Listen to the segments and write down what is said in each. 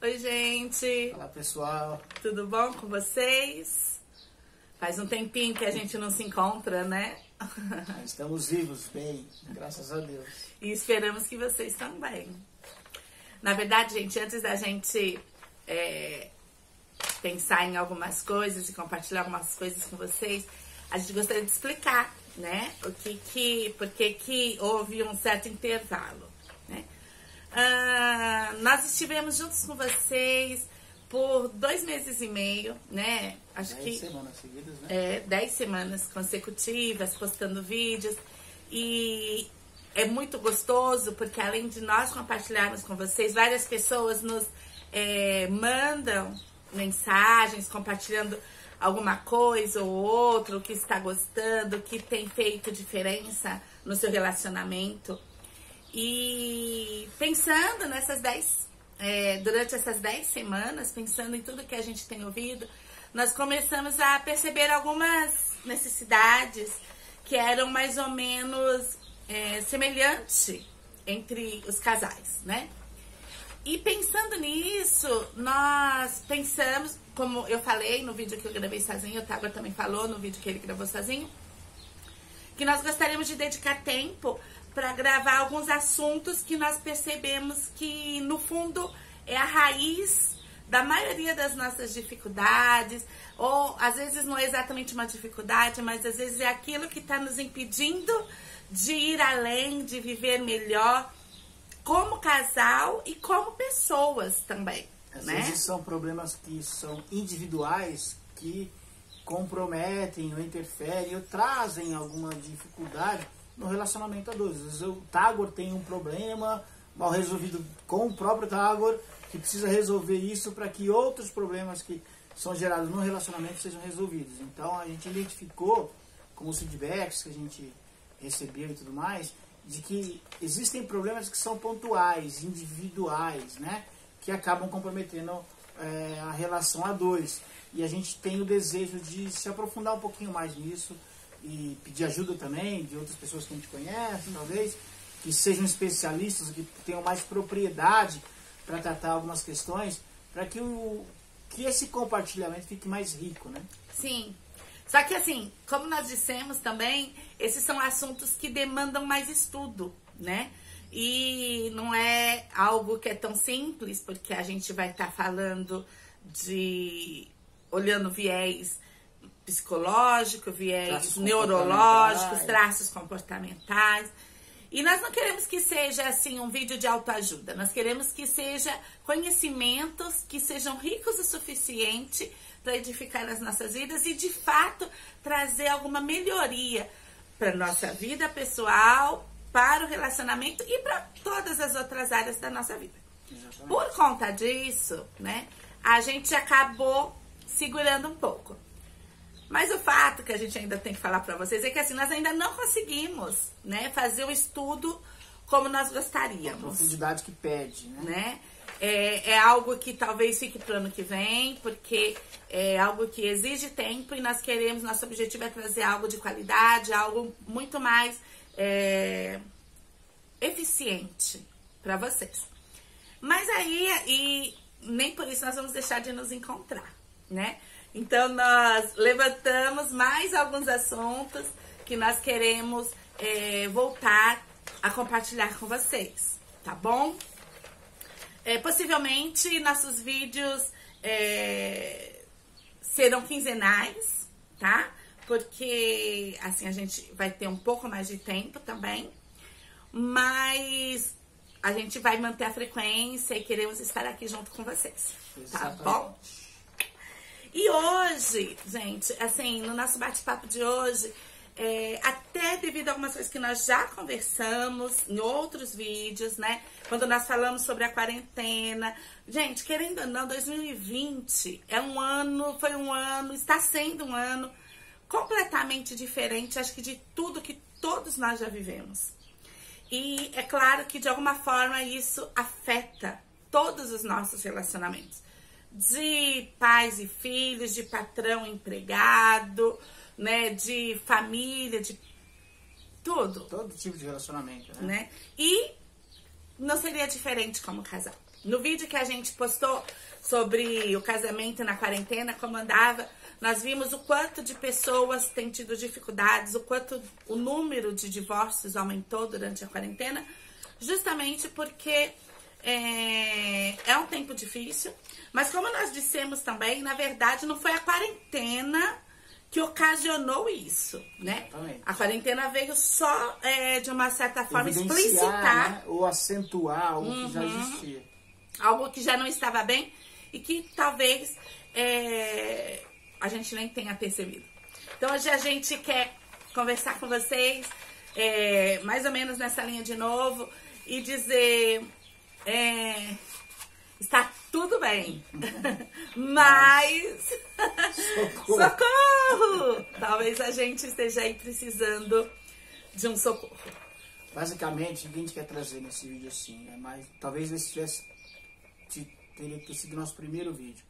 Oi, gente. Olá, pessoal. Tudo bom com vocês? Faz um tempinho que a gente não se encontra, né? Estamos vivos, bem, graças a Deus. E esperamos que vocês também. Na verdade, gente, antes da gente pensar em algumas coisas e compartilhar algumas coisas com vocês, a gente gostaria de explicar, né? Por que houve um certo intervalo, né? Nós estivemos juntos com vocês por 2 meses e meio, né? Acho 10 que semanas seguidas, né? 10 semanas consecutivas, postando vídeos. E é muito gostoso, porque além de nós compartilharmos com vocês, várias pessoas nos mandam mensagens, compartilhando alguma coisa ou outra, o que está gostando, o que tem feito diferença no seu relacionamento. E pensando nessas durante essas 10 semanas, pensando em tudo que a gente tem ouvido, nós começamos a perceber algumas necessidades que eram mais ou menos semelhantes entre os casais, né? E pensando nisso, nós pensamos, como eu falei no vídeo que eu gravei sozinho, o Tagor também falou no vídeo que ele gravou sozinho, que nós gostaríamos de dedicar tempo para gravar alguns assuntos que nós percebemos que, no fundo, é a raiz da maioria das nossas dificuldades, ou às vezes não é exatamente uma dificuldade, mas às vezes é aquilo que está nos impedindo de ir além, de viver melhor, como casal e como pessoas também. Às né? vezes são problemas que são individuais, que comprometem ou interferem ou trazem alguma dificuldade no relacionamento a dois. Às vezes o Tagor tem um problema mal resolvido com o próprio Tagor, que precisa resolver isso para que outros problemas que são gerados no relacionamento sejam resolvidos. Então a gente identificou, como os feedbacks que a gente recebeu e tudo mais, de que existem problemas que são pontuais, individuais, né? Que acabam comprometendo a relação a dois. E a gente tem o desejo de se aprofundar um pouquinho mais nisso e pedir ajuda também de outras pessoas que a gente conhece, talvez, que sejam especialistas, que tenham mais propriedade para tratar algumas questões, para que esse compartilhamento fique mais rico, né? Sim. Só que assim, como nós dissemos também, esses são assuntos que demandam mais estudo, né? E não é algo que é tão simples, porque a gente vai estar falando olhando viés psicológico, viés neurológicos, traços comportamentais. E nós não queremos que seja assim um vídeo de autoajuda. Nós queremos que seja conhecimentos que sejam ricos o suficiente para edificar as nossas vidas e, de fato, trazer alguma melhoria para nossa vida pessoal, para o relacionamento e para todas as outras áreas da nossa vida. Exatamente. Por conta disso, né, a gente acabou segurando um pouco. Mas o fato que a gente ainda tem que falar para vocês é que assim, nós ainda não conseguimos, né, fazer o estudo como nós gostaríamos. A profundidade que pede, né? É algo que talvez fique para o ano que vem, porque é algo que exige tempo e nós queremos, nosso objetivo é trazer algo de qualidade, algo muito mais eficiente para vocês. Mas aí, nem por isso nós vamos deixar de nos encontrar, né? Então, nós levantamos mais alguns assuntos que nós queremos voltar a compartilhar com vocês, tá bom? Possivelmente, nossos vídeos serão quinzenais, tá? Porque, assim, a gente vai ter um pouco mais de tempo também. Mas a gente vai manter a frequência e queremos estar aqui junto com vocês, tá bom? E hoje, gente, assim, no nosso bate-papo de hoje, até devido a algumas coisas que nós já conversamos em outros vídeos, né? Quando nós falamos sobre a quarentena. Gente, querendo ou não, 2020 foi um ano, está sendo um ano completamente diferente, acho que de tudo que todos nós já vivemos. E é claro que de alguma forma isso afeta todos os nossos relacionamentos. De pais e filhos, de patrão e empregado, né, de família, de tudo. Todo tipo de relacionamento, né? E não seria diferente como casal. No vídeo que a gente postou sobre o casamento na quarentena, como andava, nós vimos o quanto de pessoas têm tido dificuldades, o quanto o número de divórcios aumentou durante a quarentena, justamente porque é um tempo difícil. Mas como nós dissemos também, na verdade não foi a quarentena que ocasionou isso, né? Exatamente. A quarentena veio só, de uma certa forma, Evidenciar, explicitar, né? Ou acentuar algo que já existia. algo que já não estava bem e que talvez a gente nem tenha percebido. Então hoje a gente quer conversar com vocês, mais ou menos nessa linha de novo, e dizer, está tudo bem, mas socorro! Talvez a gente esteja aí precisando de um socorro. Basicamente, o que a gente quer trazer nesse vídeo assim, mas talvez esse teria que ter sido nosso primeiro vídeo.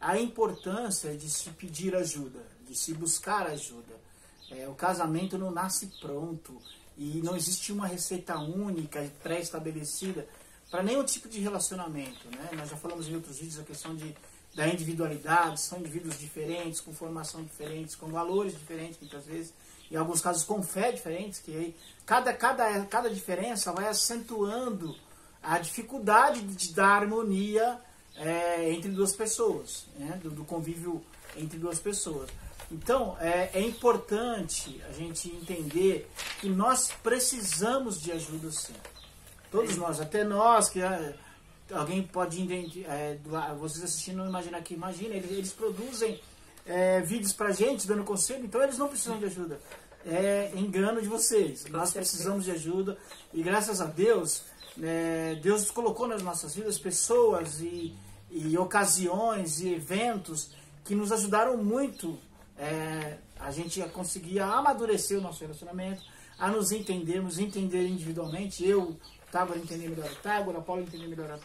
A importância de se pedir ajuda, de se buscar ajuda. O casamento não nasce pronto e não existe uma receita única, pré-estabelecida para nenhum tipo de relacionamento, né? Nós já falamos em outros vídeos a questão da individualidade, são indivíduos diferentes, com formação diferentes, com valores diferentes muitas vezes, em alguns casos com fé diferentes, que aí cada diferença vai acentuando a dificuldade da harmonia entre duas pessoas, né? do convívio entre duas pessoas. Então, é importante a gente entender que nós precisamos de ajuda sim. Todos nós, até nós, que alguém pode vocês assistindo, imagina, eles produzem vídeos pra gente, dando conselho, então eles não precisam de ajuda. É engano de vocês. Nós precisamos de ajuda e graças a Deus, Deus colocou nas nossas vidas pessoas e ocasiões e eventos que nos ajudaram muito a gente a conseguir amadurecer o nosso relacionamento, a nos entendermos, entender individualmente. Eu, Tágora, entender melhor a Tágora, a Paula entender melhor a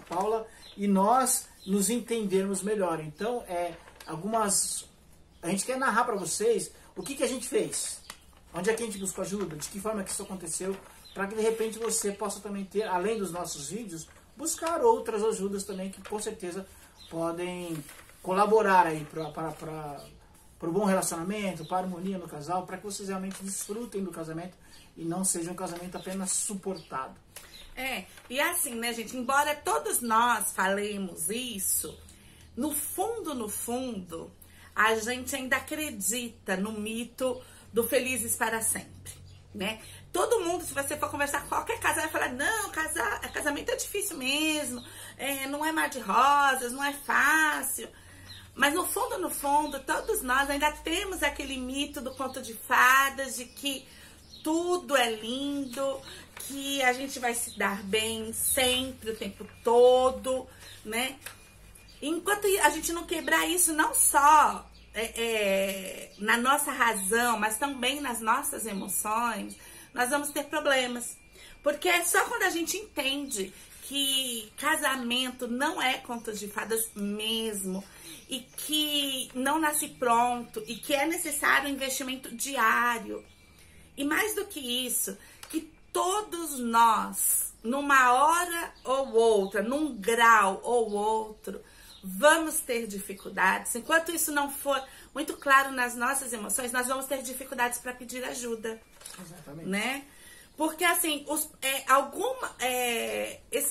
Paula, e nós nos entendermos melhor. Então, a gente quer narrar para vocês o que a gente fez, onde é que a gente buscou ajuda, de que forma que isso aconteceu, para que de repente você possa também ter, além dos nossos vídeos, buscar outras ajudas também que com certeza podem colaborar aí para o bom relacionamento, para a harmonia no casal, para que vocês realmente desfrutem do casamento e não seja um casamento apenas suportado. E assim, né, gente, embora todos nós falemos isso, no fundo, a gente ainda acredita no mito do felizes para sempre, né? Todo mundo, se você for conversar com qualquer casal, vai falar, não, casamento é difícil mesmo, não é mar de rosas, não é fácil. Mas no fundo, todos nós ainda temos aquele mito do conto de fadas, de que tudo é lindo, que a gente vai se dar bem sempre, o tempo todo, né? Enquanto a gente não quebrar isso, não só na nossa razão, mas também nas nossas emoções, nós vamos ter problemas. Porque é só quando a gente entende que casamento não é conto de fadas mesmo, e que não nasce pronto, e que é necessário um investimento diário. E mais do que isso, que todos nós, numa hora ou outra, num grau ou outro, vamos ter dificuldades. Enquanto isso não for muito claro nas nossas emoções, nós vamos ter dificuldades para pedir ajuda. Exatamente. Né? Porque assim,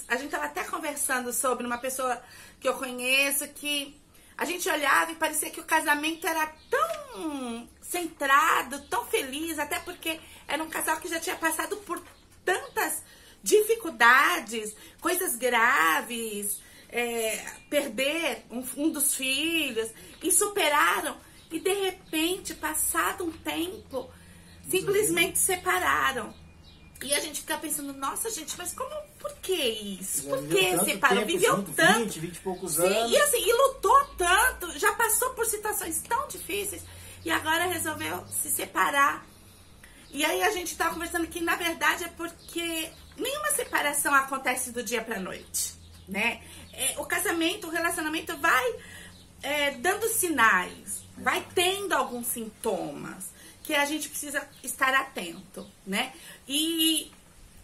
a gente estava até conversando sobre uma pessoa que eu conheço que a gente olhava e parecia que o casamento era tão centrado, tão feliz, até porque era um casal que já tinha passado por tantas dificuldades, coisas graves, perder um dos filhos, e superaram. E de repente, passado um tempo, simplesmente separaram. E a gente fica pensando, nossa gente, mas por que isso? Por que separou? Viveu tanto. 20 e poucos anos. E assim, e lutou tanto, já passou por situações tão difíceis e agora resolveu se separar. E aí a gente tá conversando que na verdade é porque nenhuma separação acontece do dia pra noite, né? O casamento, o relacionamento vai dando sinais, vai tendo alguns sintomas que a gente precisa estar atento, né? E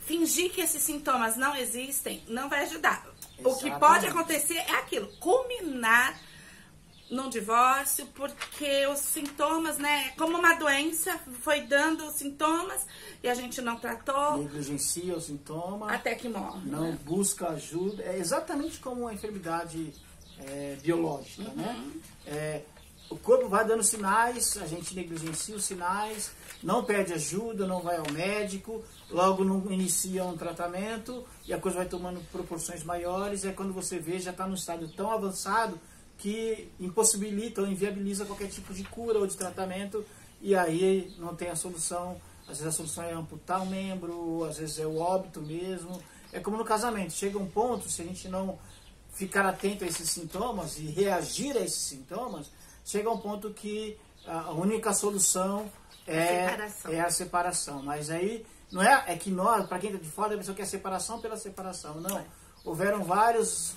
fingir que esses sintomas não existem não vai ajudar. o que pode acontecer é aquilo, culminar num divórcio, porque os sintomas, né, como uma doença, foi dando sintomas e a gente não tratou. Negligencia o sintoma. Até que morre. Não busca ajuda. É exatamente como uma enfermidade biológica, né? O corpo vai dando sinais, a gente negligencia os sinais, não pede ajuda, não vai ao médico, logo não inicia um tratamento e a coisa vai tomando proporções maiores, e aí quando você vê já está num estado tão avançado que impossibilita ou inviabiliza qualquer tipo de cura ou de tratamento, e aí não tem a solução. Às vezes a solução é amputar um membro, às vezes é o óbito mesmo. É como no casamento, chega um ponto, se a gente não ficar atento a esses sintomas e reagir a esses sintomas, chega um ponto que a única solução é a separação. Mas aí não é que nós, para quem está de fora, a pessoa quer a separação pela separação. Não. Houveram vários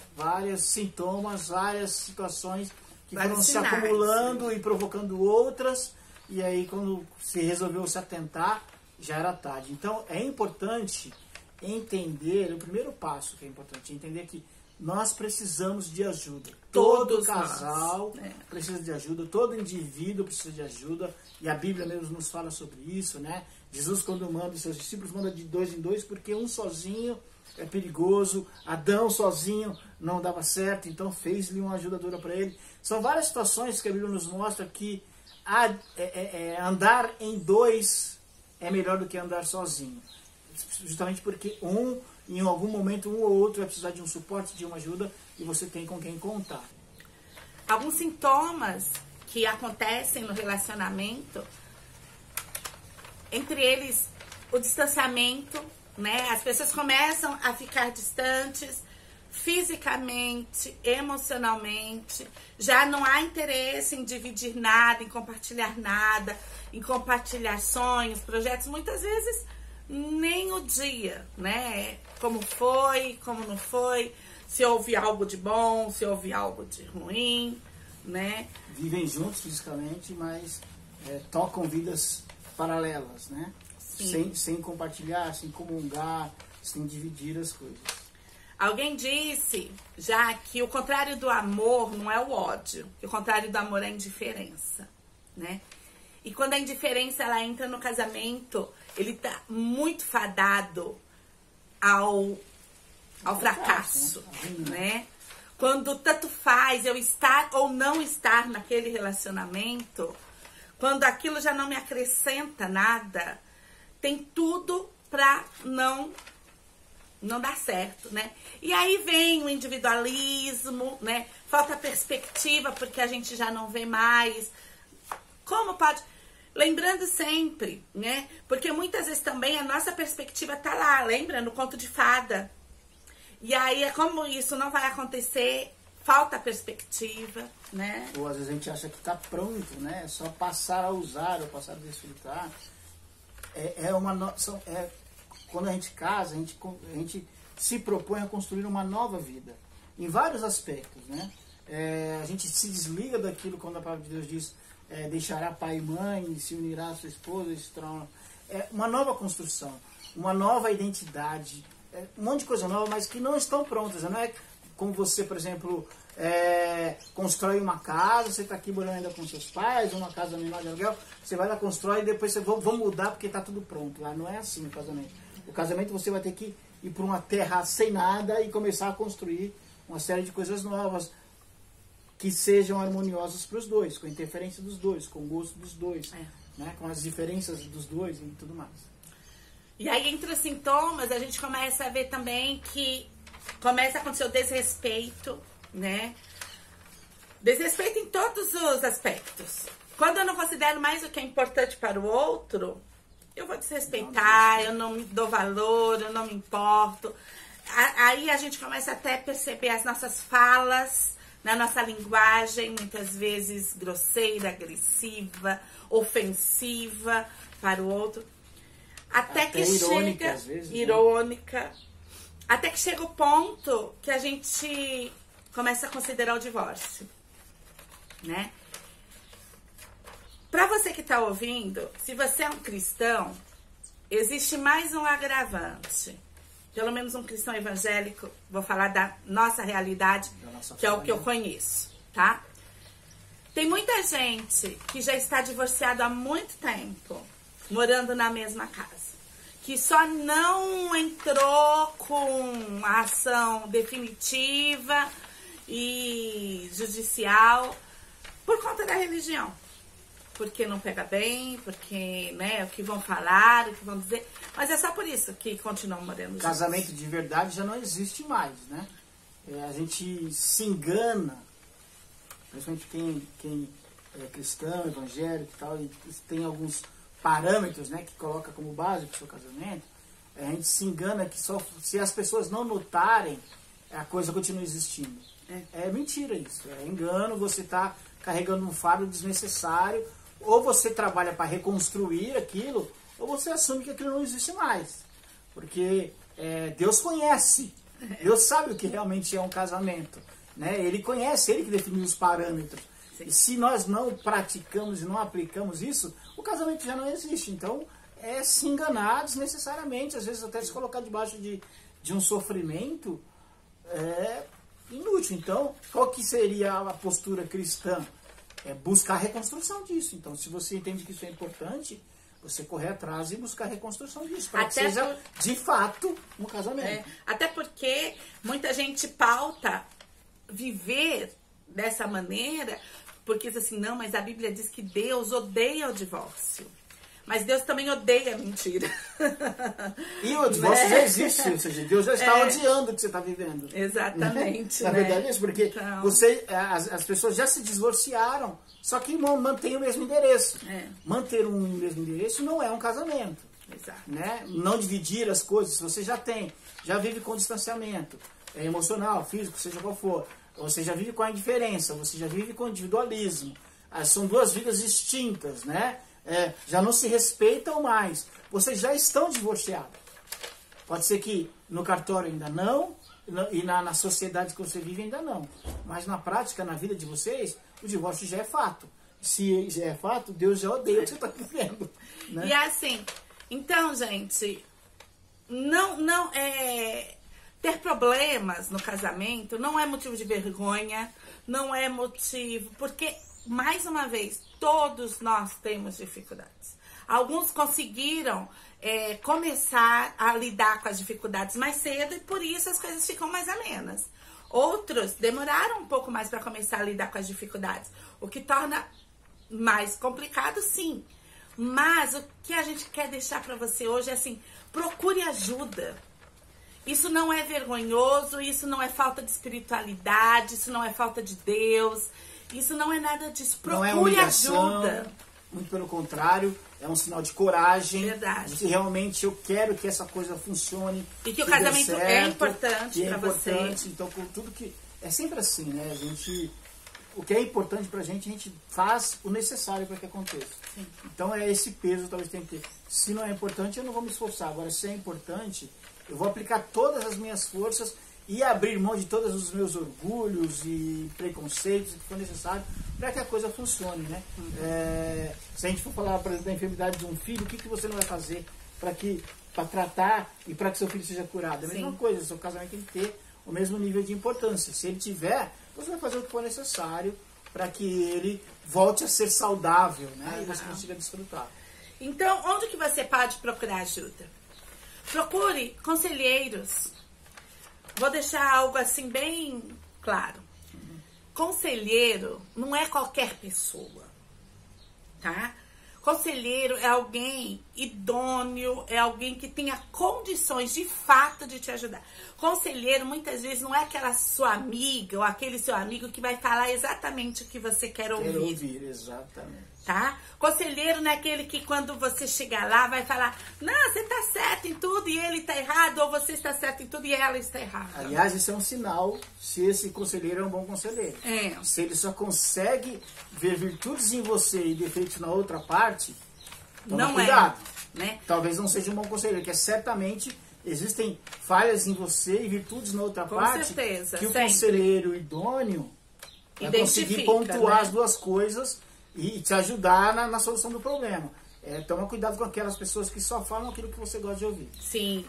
sintomas, várias situações que foram se acumulando e provocando outras, e aí quando se resolveu se atentar, já era tarde. Então é importante entender, o primeiro passo que é importante, é entender que nós precisamos de ajuda. Todo casal precisa de ajuda, todo indivíduo precisa de ajuda, e a Bíblia mesmo nos fala sobre isso, né? Jesus, quando manda os seus discípulos, manda de 2 em 2, porque um sozinho é perigoso. Adão sozinho não dava certo, então fez-lhe uma ajudadora para ele. São várias situações que a Bíblia nos mostra que andar em dois é melhor do que andar sozinho. Justamente porque em algum momento, um ou outro vai precisar de um suporte, de uma ajuda, e você tem com quem contar. Alguns sintomas que acontecem no relacionamento, entre eles o distanciamento, né? As pessoas começam a ficar distantes fisicamente, emocionalmente, já não há interesse em dividir nada, em compartilhar nada, em compartilhar sonhos, projetos, muitas vezes nem o dia, né? Como foi, como não foi, se houve algo de bom, se houve algo de ruim, né? Vivem juntos fisicamente, mas tocam vidas paralelas, né? Sem compartilhar, sem comungar, sem dividir as coisas. Alguém disse já que o contrário do amor não é o ódio, que o contrário do amor é a indiferença, né? E quando a indiferença ela entra no casamento, ele tá muito fadado ao fracasso, né? Quando tanto faz eu estar ou não estar naquele relacionamento, quando aquilo já não me acrescenta nada, tem tudo pra não dar certo, né? E aí vem o individualismo, né? Falta perspectiva porque a gente já não vê mais. Como pode... Lembrando sempre, né? Porque muitas vezes também a nossa perspectiva tá lá, lembra? No conto de fada. E aí é como isso não vai acontecer, falta perspectiva, né? Ou às vezes a gente acha que tá pronto, né? É só passar a usar ou passar a desfrutar. Quando a gente casa, a gente se propõe a construir uma nova vida. Em vários aspectos, né? A gente se desliga daquilo quando a palavra de Deus diz... deixará pai e mãe, se unirá a sua esposa, uma nova construção, uma nova identidade, um monte de coisa nova, mas que não estão prontas. Não é como você, por exemplo, constrói uma casa, você está aqui morando ainda com seus pais, uma casa menor de aluguel, você vai lá, constrói e depois você vai mudar porque está tudo pronto. Lá não é assim o casamento. O casamento você vai ter que ir para uma terra sem nada e começar a construir uma série de coisas novas, que sejam harmoniosos para os dois, com a interferência dos dois, com o gosto dos dois, né? Com as diferenças dos dois e tudo mais. E aí, entre os sintomas, a gente começa a ver também que começa a acontecer o desrespeito, né? Desrespeito em todos os aspectos. Quando eu não considero mais o que é importante para o outro, eu vou desrespeitar, eu não me dou valor, eu não me importo. Aí a gente começa até a perceber as nossas falas, na nossa linguagem, muitas vezes grosseira, agressiva, ofensiva para o outro. Até que irônica, chega... às vezes, irônica. Né? Até que chega o ponto que a gente começa a considerar o divórcio. Né? Para você que está ouvindo, se você é um cristão, existe mais um agravante. pelo menos um cristão evangélico, vou falar da nossa realidade, que é o que eu conheço, tá? Tem muita gente que já está divorciado há muito tempo, morando na mesma casa, que só não entrou com a ação definitiva e judicial por conta da religião. Porque não pega bem, porque, né, o que vão falar, o que vão dizer. Mas é só por isso que continuam morando juntos. Casamento de verdade já não existe mais, né? A gente se engana, principalmente quem é cristão, evangélico e tal, e tem alguns parâmetros, né, que coloca como base para o seu casamento. A gente se engana que só se as pessoas não notarem, a coisa continua existindo. É mentira isso, é engano, você está carregando um fardo desnecessário. Ou você trabalha para reconstruir aquilo, ou você assume que aquilo não existe mais. Porque Deus conhece, Deus sabe o que realmente é um casamento. Né? Ele conhece, Ele que definiu os parâmetros. Sim. E se nós não praticamos e não aplicamos isso, o casamento já não existe. Então, é se enganar desnecessariamente, às vezes até se colocar debaixo de um sofrimento inútil. Então, qual que seria a postura cristã? É buscar a reconstrução disso. Então, se você entende que isso é importante, você correr atrás e buscar a reconstrução disso, para que seja, de fato, um casamento. Até porque muita gente pauta viver dessa maneira, porque diz assim, não, mas a Bíblia diz que Deus odeia o divórcio. Mas Deus também odeia a mentira. E o divórcio já existe, ou seja, Deus já está odiando o que você está vivendo. Exatamente. Na verdade é isso, porque então, as pessoas já se divorciaram, só que mantêm o mesmo endereço. Manter um mesmo endereço não é um casamento. Exato. Né? Não dividir as coisas, se você já vive com distanciamento emocional, físico, seja qual for, você já vive com a indiferença, você já vive com o individualismo. São duas vidas distintas, né? Já não se respeitam mais. Vocês já estão divorciados. Pode ser que no cartório ainda não, e na sociedade que você vive ainda não. Mas na prática, na vida de vocês, o divórcio já é fato. Se já é fato, Deus já odeia o que você está vivendo. Né? E assim, então, gente, ter problemas no casamento não é motivo de vergonha, não é motivo, porque, mais uma vez, todos nós temos dificuldades. Alguns conseguiram começar a lidar com as dificuldades mais cedo e por isso as coisas ficam mais amenas. Outros demoraram um pouco mais para começar a lidar com as dificuldades, o que torna mais complicado, sim. Mas o que a gente quer deixar para você hoje é assim, procure ajuda. Isso não é vergonhoso, isso não é falta de espiritualidade, isso não é falta de Deus, isso não é nada disso. Procure ajuda. Muito pelo contrário, é um sinal de coragem. Verdade. De que realmente eu quero que essa coisa funcione. E que o casamento é importante para você. Então, com tudo que... É sempre assim, né? O que é importante pra gente, a gente faz o necessário para que aconteça. Sim. Então, é esse peso talvez tem que ter. Se não é importante, eu não vou me esforçar. Agora, se é importante, eu vou aplicar todas as minhas forças e abrir mão de todos os meus orgulhos e preconceitos que for necessário para que a coisa funcione, né? Se a gente for falar, por exemplo, da enfermidade de um filho, o que você não vai fazer para tratar e para que seu filho seja curado? É a mesma coisa, seu casamento tem que ter o mesmo nível de importância. Se ele tiver, você vai fazer o que for necessário para que ele volte a ser saudável, né? E você consiga desfrutar. Então, onde que você pode procurar ajuda? Procure conselheiros. Vou deixar algo assim bem claro. Conselheiro não é qualquer pessoa, tá? Conselheiro é alguém idôneo, é alguém que tenha condições de fato de te ajudar. Conselheiro muitas vezes não é aquela sua amiga ou aquele seu amigo que vai falar exatamente o que você quer ouvir. Quero ouvir, exatamente. Tá? Conselheiro não é aquele que quando você chegar lá vai falar, não, você tá certo em tudo e ele tá errado, ou você está certo em tudo e ela está errada. Aliás, isso é um sinal se esse conselheiro é um bom conselheiro. Se ele só consegue ver virtudes em você e defeitos na outra parte, toma cuidado. Né? Talvez não seja um bom conselheiro, porque certamente existem falhas em você e virtudes na outra parte. Com certeza, que o conselheiro idôneo vai conseguir pontuar, né, as duas coisas e te ajudar na solução do problema. Toma cuidado com aquelas pessoas que só falam aquilo que você gosta de ouvir. Sim.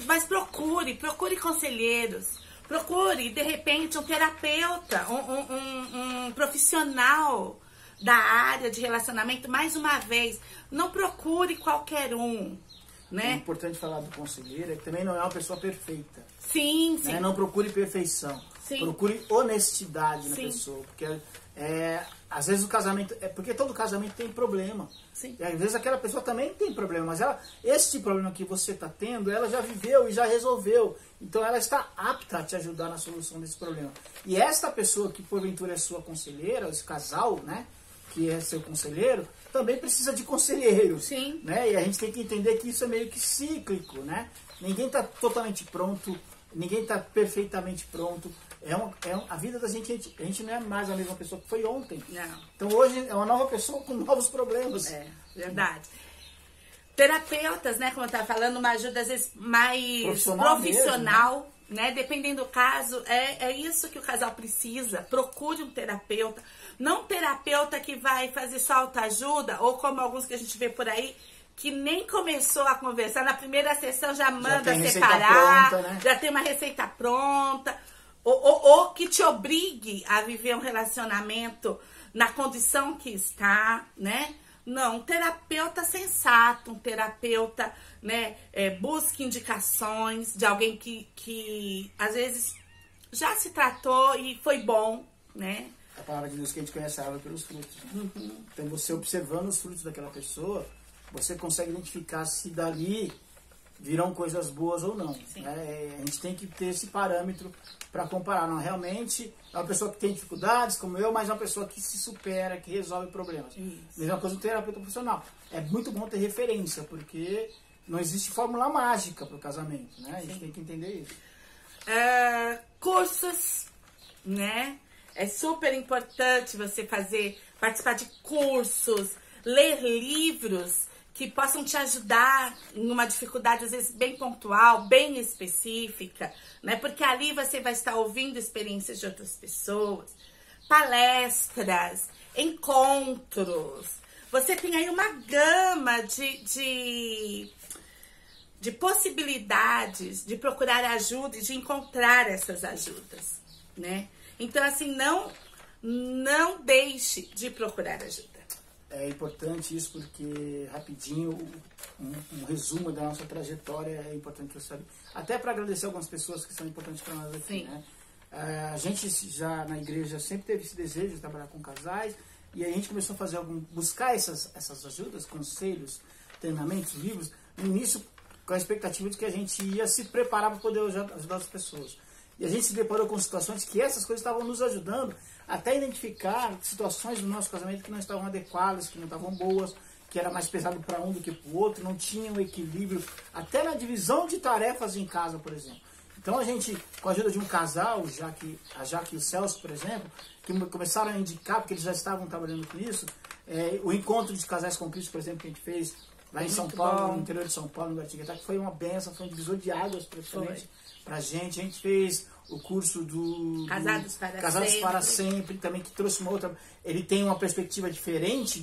Mas procure conselheiros. Procure, de repente, um terapeuta, um profissional da área de relacionamento. Mais uma vez, não procure qualquer um, né? É importante falar do conselheiro, é que também não é uma pessoa perfeita. Sim, sim. Né? Não procure perfeição. Sim. Procure honestidade na Sim. pessoa. Porque às vezes o casamento... porque todo casamento tem problema. Sim. E às vezes aquela pessoa também tem problema. Mas esse problema que você está tendo, ela já viveu e já resolveu. Então ela está apta a te ajudar na solução desse problema. E esta pessoa que porventura é sua conselheira, esse casal, né? Que é seu conselheiro, também precisa de conselheiros. Sim. Né? E a gente tem que entender que isso é meio que cíclico, né? Ninguém está totalmente pronto, ninguém está perfeitamente pronto. A vida da gente, a gente não é mais a mesma pessoa que foi ontem. Não. Então hoje é uma nova pessoa com novos problemas. É, verdade. Terapeutas, né, como eu estava falando, uma ajuda às vezes mais profissional, né? Dependendo do caso, é isso que o casal precisa. Procure um terapeuta. Não um terapeuta que vai fazer só autoajuda, ou como alguns que a gente vê por aí, que nem começou a conversar. Na primeira sessão já manda separar, pronta, né? Já tem uma receita pronta. Ou que te obrigue a viver um relacionamento na condição que está, né? Não, um terapeuta sensato, um terapeuta, né, busque indicações de alguém que às vezes já se tratou e foi bom, né? A palavra de Deus que a gente conhece a árvore pelos frutos. Né? Uhum. Então você observando os frutos daquela pessoa, você consegue identificar se dali virão coisas boas ou não. Né? A gente tem que ter esse parâmetro para comparar. Não, realmente é uma pessoa que tem dificuldades, como eu, mas é uma pessoa que se supera, que resolve problemas. Isso. Mesma coisa do terapeuta profissional. É muito bom ter referência, porque não existe fórmula mágica para o casamento. Né? A gente tem que entender isso. Cursos, né? É super importante você participar de cursos, ler livros que possam te ajudar em uma dificuldade, às vezes, bem pontual, bem específica, né? Porque ali você vai estar ouvindo experiências de outras pessoas, palestras, encontros. Você tem aí uma gama de possibilidades de procurar ajuda e de encontrar essas ajudas, né? Então, assim, não deixe de procurar ajuda. É importante isso porque, rapidinho, um resumo da nossa trajetória é importante eu saber. Até para agradecer algumas pessoas que são importantes para nós aqui, né? A gente já na igreja sempre teve esse desejo de trabalhar com casais e a gente começou a buscar essas ajudas, conselhos, treinamentos, livros, no início com a expectativa de que a gente ia se preparar para poder ajudar as pessoas. E a gente se deparou com situações que essas coisas estavam nos ajudando até identificar situações do nosso casamento que não estavam adequadas, que não estavam boas, que era mais pesado para um do que para o outro, não tinha um equilíbrio, até na divisão de tarefas em casa, por exemplo. Então a gente, com a ajuda de um casal, a Jaque e o Celso, por exemplo, que começaram a indicar, porque eles já estavam trabalhando com isso, o encontro de casais com Cristo, por exemplo, que a gente fez lá em São Paulo, no interior de São Paulo, no Guaratinguetá, que foi uma benção, foi um divisor de águas praticamente para a gente. A gente fez o curso do Casados para Sempre, também que trouxe uma outra... Ele tem uma perspectiva diferente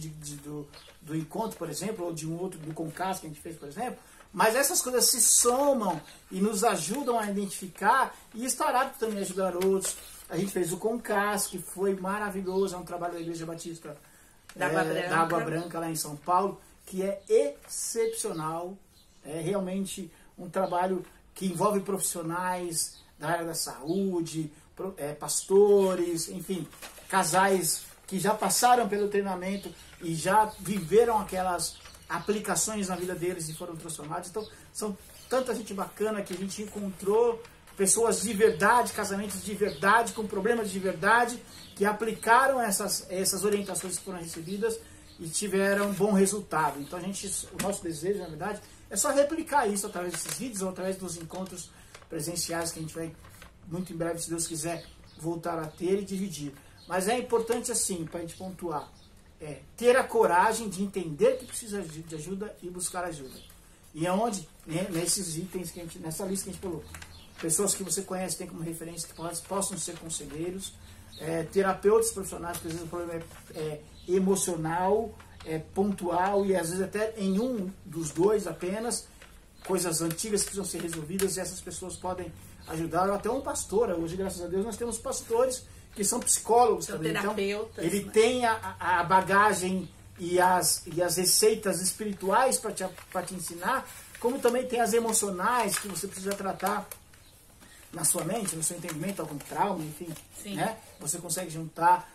do encontro, por exemplo, ou de um outro, do Concas que a gente fez, por exemplo. Mas essas coisas se somam e nos ajudam a identificar e estar apto também a ajudar outros. A gente fez o Concas, que foi maravilhoso, é um trabalho da Igreja Batista da Água Branca, lá em São Paulo, que é excepcional. É realmente um trabalho que envolve profissionais da área da saúde, pastores, enfim, casais que já passaram pelo treinamento e já viveram aquelas aplicações na vida deles e foram transformados. Então, são tanta gente bacana que a gente encontrou pessoas de verdade, casamentos de verdade, com problemas de verdade, que aplicaram essas orientações que foram recebidas e tiveram bom resultado. Então, o nosso desejo, na verdade, é só replicar isso através desses vídeos ou através dos encontros presenciais que a gente vai, muito em breve, se Deus quiser, voltar a ter e dividir. Mas é importante, assim, para a gente pontuar, ter a coragem de entender que precisa de ajuda e buscar ajuda. E aonde? Nesses itens, nessa lista que a gente falou. Pessoas que você conhece, tem como referência, que possam ser conselheiros, terapeutas profissionais, porque às vezes o problema é emocional, pontual e às vezes até em um dos dois apenas. coisas antigas que precisam ser resolvidas e essas pessoas podem ajudar. Até um pastor, hoje, graças a Deus, nós temos pastores que são psicólogos também. Terapeutas, então, ele né? tem a bagagem e as receitas espirituais para te ensinar, como também tem as emocionais que você precisa tratar na sua mente, no seu entendimento, algum trauma, enfim. Né? Você consegue juntar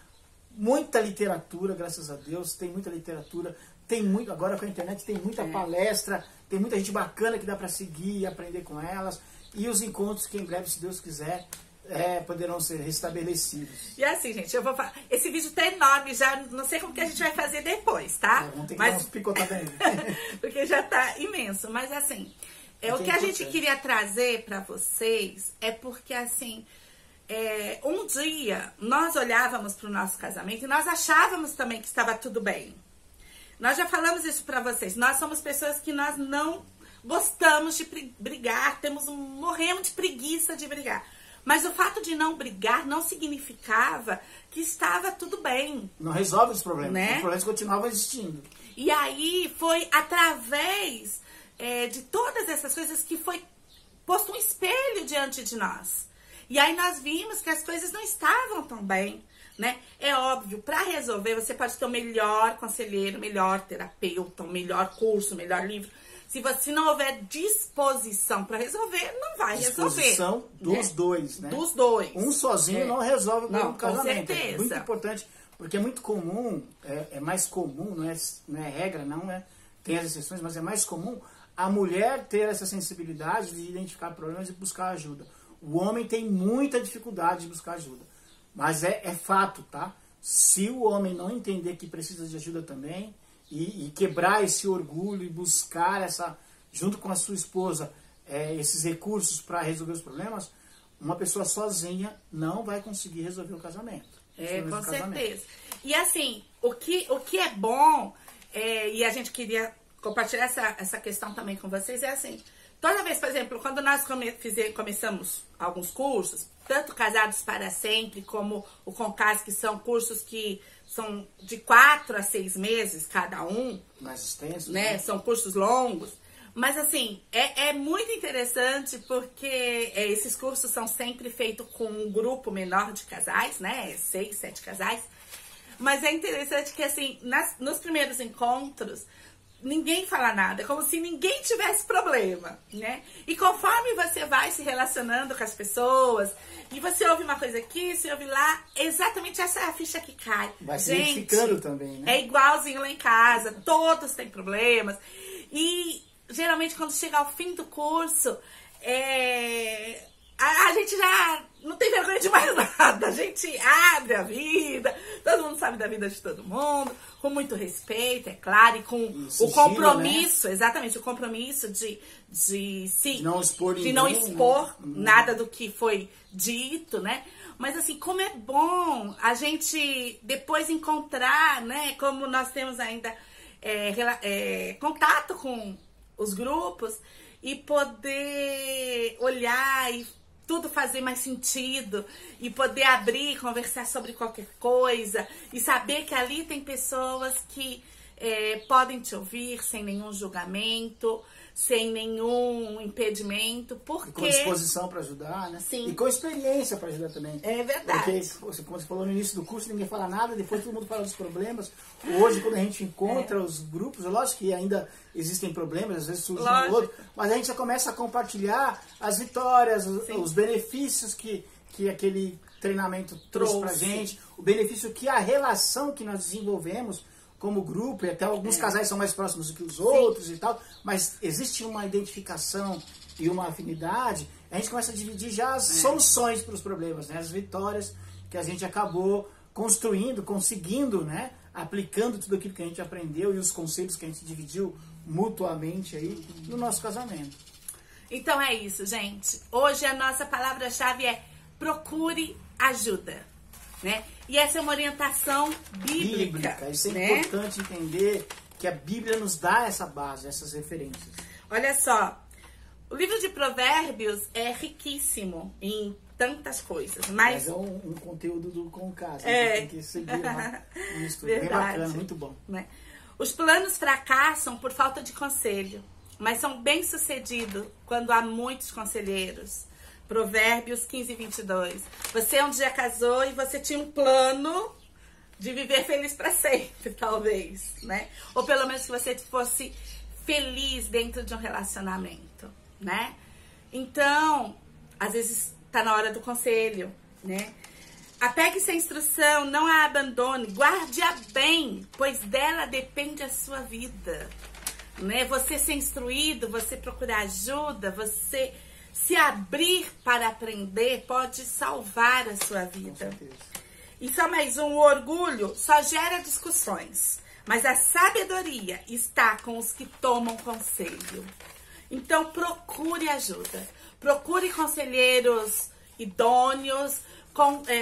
muita literatura, graças a Deus, tem muita literatura, tem muito, agora com a internet tem muita palestra, tem muita gente bacana que dá para seguir e aprender com elas, e os encontros que em breve, se Deus quiser, poderão ser restabelecidos. E assim, gente, eu vou falar. Esse vídeo tá enorme, já não sei como que a gente vai fazer depois, tá? Vamos ter que dar uns picotadinhos. Porque já tá imenso. Mas assim, o que a gente queria trazer pra vocês é porque assim, um dia nós olhávamos pro nosso casamento e nós achávamos também que estava tudo bem. Nós já falamos isso pra vocês. Nós somos pessoas que nós não gostamos de brigar, morremos de preguiça de brigar. Mas o fato de não brigar não significava que estava tudo bem. Não resolve os problemas. Né? Os problemas continuavam existindo. E aí foi através de todas essas coisas que foi posto um espelho diante de nós. E aí nós vimos que as coisas não estavam tão bem. Né? É óbvio, para resolver você pode ter o melhor conselheiro, melhor terapeuta, o melhor curso, o melhor livro. Se não houver disposição para resolver, não vai resolver. Disposição dos dois, né? Dos dois. Um sozinho não resolve o casamento. Com certeza. É muito importante, porque é muito comum, é mais comum, não é regra, tem as exceções, mas é mais comum a mulher ter essa sensibilidade de identificar problemas e buscar ajuda. O homem tem muita dificuldade de buscar ajuda. Mas é fato, tá? Se o homem não entender que precisa de ajuda também, e quebrar esse orgulho e buscar junto com a sua esposa, esses recursos para resolver os problemas, uma pessoa sozinha não vai conseguir resolver o casamento. Com certeza. E assim, o que é bom, e a gente queria compartilhar essa questão também com vocês, é assim, toda vez, por exemplo, quando nós começamos alguns cursos, tanto Casados para Sempre, como o Concas, que são cursos que são de 4 a 6 meses cada um. Mais extensos. Né? São cursos longos. Mas assim, é muito interessante porque esses cursos são sempre feitos com um grupo menor de casais, né? 6, 7 casais. Mas é interessante que assim, nos primeiros encontros, ninguém fala nada, é como se ninguém tivesse problema, né? E conforme você vai se relacionando com as pessoas, e você ouve uma coisa aqui, você ouve lá, exatamente essa é a ficha que cai. Vai se identificando também, né? É igualzinho lá em casa, todos têm problemas. E geralmente quando chega ao fim do curso, a gente já não tem vergonha de mais nada. A gente abre a vida, todo mundo sabe da vida de todo mundo, com muito respeito, é claro, e com o compromisso, né? Exatamente, o compromisso de não expor ninguém, não expor nada do que foi dito, né? Mas assim, como é bom a gente depois encontrar, né? Como nós temos ainda contato com os grupos e poder olhar e tudo fazer mais sentido e poder abrir, conversar sobre qualquer coisa e saber que ali tem pessoas que podem te ouvir sem nenhum julgamento, sem nenhum impedimento, porque... E com disposição para ajudar, né? Sim. E com experiência para ajudar também. É verdade. Porque, como você falou no início do curso, ninguém fala nada, depois todo mundo fala dos problemas. Hoje, quando a gente encontra os grupos, lógico que ainda existem problemas, às vezes surge um outro, mas a gente já começa a compartilhar as vitórias, os benefícios que aquele treinamento trouxe pra gente, o benefício que a relação que nós desenvolvemos como grupo, e até alguns casais são mais próximos do que os outros e tal, mas existe uma identificação e uma afinidade, a gente começa a dividir já as soluções para os problemas, né? As vitórias que a gente acabou construindo, conseguindo, né? Aplicando tudo aquilo que a gente aprendeu e os conselhos que a gente dividiu mutuamente aí no nosso casamento. Então é isso, gente. Hoje a nossa palavra-chave é procure ajuda, né? E essa é uma orientação bíblica. Isso é importante entender que a Bíblia nos dá essa base, essas referências. Olha só, o livro de Provérbios é riquíssimo em tantas coisas, mas é um conteúdo do Concas, tem que seguir um estudo bem bacana, muito bom. Né? Os planos fracassam por falta de conselho, mas são bem-sucedidos quando há muitos conselheiros. Provérbios 15:22. Você um dia casou e você tinha um plano de viver feliz para sempre, talvez, né? Ou pelo menos que você fosse feliz dentro de um relacionamento, né? Então, às vezes tá na hora do conselho, né? Apegue-se à instrução, não a abandone, guarde-a bem, pois dela depende a sua vida, né? Você ser instruído, você procurar ajuda, você se abrir para aprender pode salvar a sua vida. E só mais um, o orgulho só gera discussões, mas a sabedoria está com os que tomam conselho. Então procure ajuda, procure conselheiros idôneos,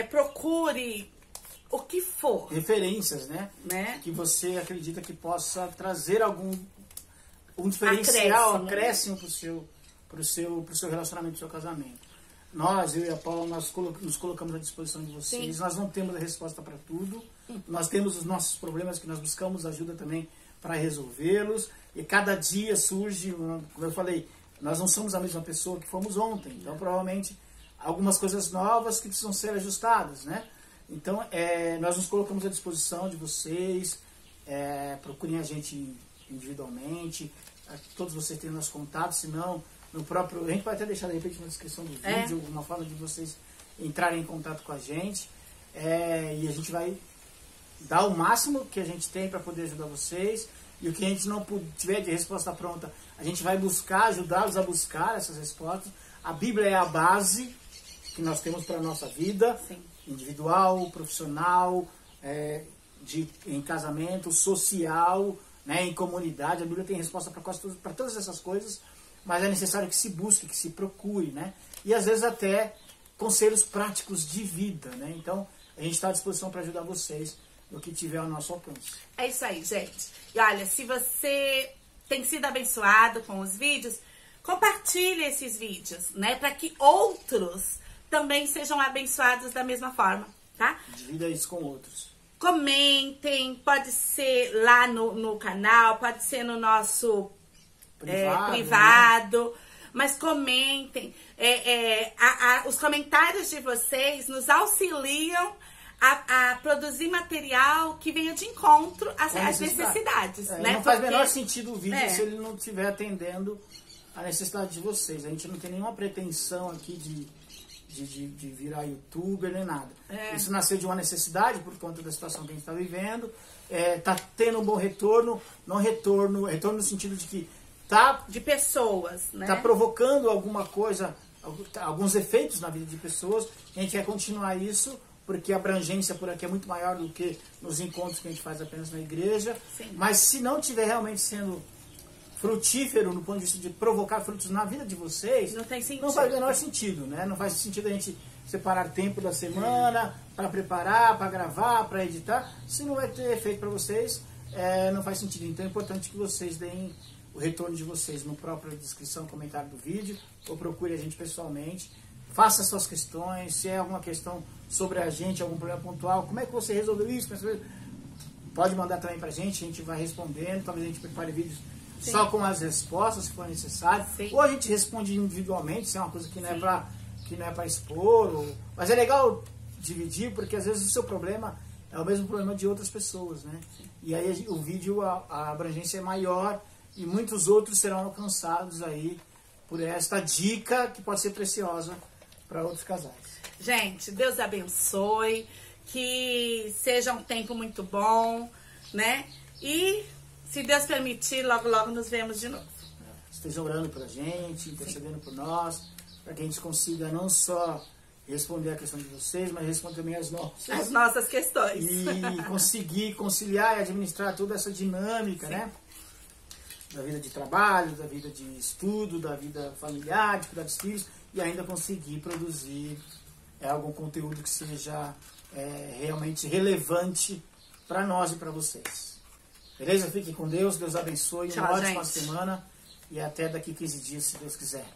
procure o que for. Referências, né? Que você acredita que possa trazer um diferencial, acréscimo para o seu relacionamento, para o seu casamento. Nós, eu e a Paula, nos colocamos à disposição de vocês. Sim. Nós não temos a resposta para tudo. Nós temos os nossos problemas que nós buscamos ajuda também para resolvê-los. E cada dia surge, como eu falei, nós não somos a mesma pessoa que fomos ontem. Então, provavelmente, algumas coisas novas que precisam ser ajustadas, né? Então, nós nos colocamos à disposição de vocês. Procurem a gente individualmente. Todos vocês têm nossos contatos, senão... a gente vai até deixar de repente na descrição do vídeo alguma forma de vocês entrarem em contato com a gente, e a gente vai dar o máximo que a gente tem para poder ajudar vocês, e o que a gente não tiver de resposta pronta, a gente vai ajudá-los a buscar essas respostas. A Bíblia é a base que nós temos para a nossa vida. Sim. Individual, profissional, em casamento, social, né, em comunidade. A Bíblia tem resposta para todas essas coisas. Mas é necessário que se busque, que se procure, né? E às vezes até conselhos práticos de vida, né? Então, a gente está à disposição para ajudar vocês no que tiver ao nosso alcance. É isso aí, gente. E olha, se você tem sido abençoado com os vídeos, compartilhe esses vídeos, né? Para que outros também sejam abençoados da mesma forma, tá? Divida isso com outros. Comentem, pode ser lá no canal, pode ser no nosso... privado, né? Mas comentem. Os comentários de vocês nos auxiliam a produzir material que venha de encontro às necessidades. Né? Não faz o menor sentido o vídeo se ele não estiver atendendo a necessidade de vocês. A gente não tem nenhuma pretensão aqui de virar youtuber nem nada. Isso nasceu de uma necessidade por conta da situação que a gente está vivendo. Tá tendo um bom retorno, retorno no sentido de que de pessoas, né? Tá provocando alguma coisa, alguns efeitos na vida de pessoas. A gente quer continuar isso, porque a abrangência por aqui é muito maior do que nos encontros que a gente faz apenas na igreja. Sim. Mas se não estiver realmente sendo frutífero no ponto de vista de provocar frutos na vida de vocês, não tem sentido. Não faz o menor sentido, né? Não faz sentido a gente separar tempo da semana para preparar, para gravar, para editar. Se não vai ter efeito para vocês, não faz sentido. Então é importante que vocês deem o retorno de vocês no próprio descrição, comentário do vídeo, ou procure a gente pessoalmente, faça suas questões, se é alguma questão sobre a gente, algum problema pontual, como é que você resolveu isso, pode mandar também pra gente, a gente vai respondendo, talvez a gente prepare vídeos só com as respostas, se for necessário, ou a gente responde individualmente, se é uma coisa que não é para expor, mas é legal dividir, porque às vezes o seu problema é o mesmo problema de outras pessoas, né? E aí o vídeo, a abrangência é maior, e muitos outros serão alcançados aí por esta dica que pode ser preciosa para outros casais. Gente, Deus abençoe, que seja um tempo muito bom, né? E, se Deus permitir, logo, logo nos vemos de novo. Esteja orando pela gente, intercedendo por nós, para que a gente consiga não só responder a questão de vocês, mas responder também as nossas questões. E conseguir conciliar e administrar toda essa dinâmica, né? Da vida de trabalho, da vida de estudo, da vida familiar, de cuidar dos filhos, e ainda conseguir produzir algum conteúdo que seja realmente relevante para nós e para vocês. Beleza? Fiquem com Deus, Deus abençoe, uma ótima semana e até daqui 15 dias, se Deus quiser.